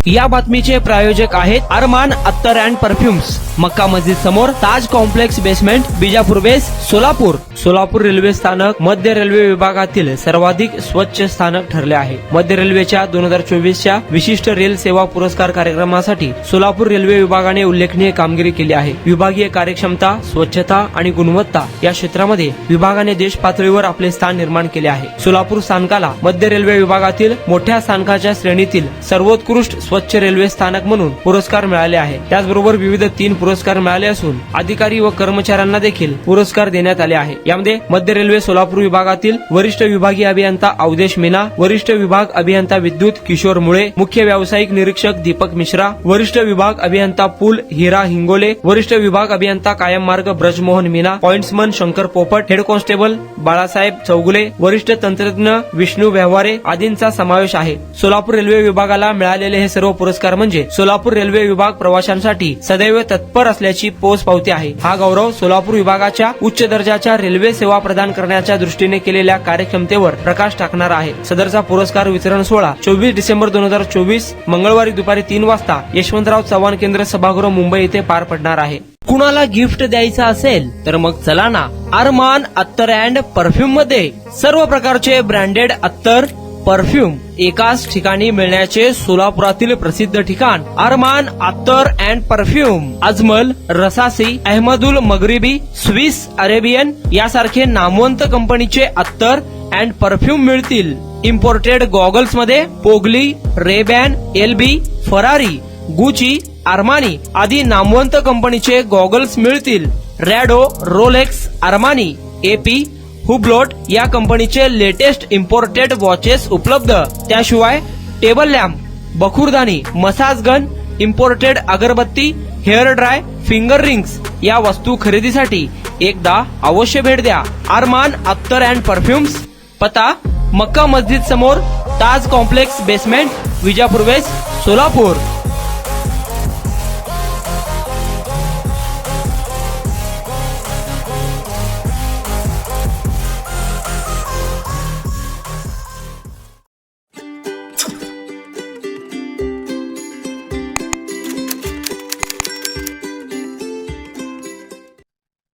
या बातमीचे प्रायोजक आहेत अरमान अत्तर अँड परफ्युम्स, मक्का मस्जिद समोर, Taj complex basement, Bijapur base, Solapur. Solapur railway स्थानक मध्य रेल्वे विभागातील सर्वाधिक स्वच्छ स्थानक ठरले आहे. मध्य रेल्वेच्या 2024च्या विशिष्ट रेल सेवा पुरस्कार कार्यक्रमासाठी सोलापूर रेल्वे विभागाने उल्लेखनीय कामगिरी केली आहे. विभागीय कार्यक्षमता, स्वच्छता आणि गुणवत्ता या क्षेत्रामध्ये विभागाने देश पातळीवर आपले स्थान निर्माण केले आहे. सोलापूर स्थानकाला मध्य रेल्वे विभागातील मोठ्या स्थानकाच्या श्रेणीतील सर्वोत्कृष्ट स्वच्छ रेल्वे स्थानक म्हणून पुरस्कार मिळाले आहे. त्याचबरोबर विविध 3 पुरस्कार मिळाले असून अधिकारी व कर्मचाऱ्यांना देखील पुरस्कार देण्यात आले आहे. यामध्ये मध्य रेल्वे सोलापूर विभागातील वरिष्ठ विभागीय अभियंता अवधेश मीना, वरिष्ठ विभाग अभियंता विद्युत किशोर मुळे, मुख्य व्यावसायिक निरीक्षक दीपक मिश्रा, वरिष्ठ विभाग अभियंता पूल हिरा हिंगोले, वरिष्ठ विभाग अभियंता कायम मार्ग ब्रजमोहन मीना, पॉइंट्समन शंकर पोपट, हेड कॉन्स्टेबल बाळासाहेब चौगुले, वरिष्ठ तंत्रज्ञ विष्णू व्यवहारे आदींचा समावेश आहे. सोलापूर रेल्वे विभागाला मिळालेले हे सर्व पुरस्कार म्हणजे सोलापूर रेल्वे विभाग प्रवाशांसाठी सदैव तत्पर असल्याची पोच पावती आहे. हा गौरव सोलापूर विभागाच्या उच्च दर्जाच्या रेल्वे सेवा प्रदान करण्याच्या दृष्टीने केलेल्या कार्यक्षमतेवर प्रकाश टाकणार आहे. सदरचा पुरस्कार वितरण सोहळा 24 डिसेंबर 2024 मंगळवारी दुपारी 3 वाजता यशवंतराव चव्हाण केंद्र सभागृह मुंबई येथे पार पडणार आहे. कुणाला गिफ्ट द्यायचं असेल तर मग चला ना अरमान अत्तर अँड परफ्यूम मध्ये सर्व प्रकारचे ब्रँडेड अत्तर परफ्यूम एकाच ठिकाणी मिळण्याचे सोलापुरातील प्रसिद्ध ठिकाण अरमान अत्तर and perfume. Ajmal, Rasasi, Ahmed al Maghribi, Swiss Arabian यासारखे नामवंत कंपनीचे अत्तर अँड परफ्यूम मिळतील. इम्पोर्टेड गॉगल्स मध्ये पोगली, Ray Ban, LB, Ferrari, Gucci, Armani आदी नामवंत कंपनीचे गॉगल्स मिळतील. रॅडो, रोलेक्स, आर्मानी, एपी, हुब्लोट या कंपनीचे लेटेस्ट इम्पोर्टेड वॉचेस उपलब्ध. त्याशिवाय टेबल लॅम्प, बखुरदानी, मसाज गन, इम्पोर्टेड अगरबत्ती, हेअर ड्राय, फिंगर रिंग्स या वस्तू खरेदीसाठी एकदा अवश्य भेट द्या. अरमान अत्तर अँड परफ्युम्स, पता मक्का मस्जिद समोर, Taj complex basement, Vijapur west, Solapur.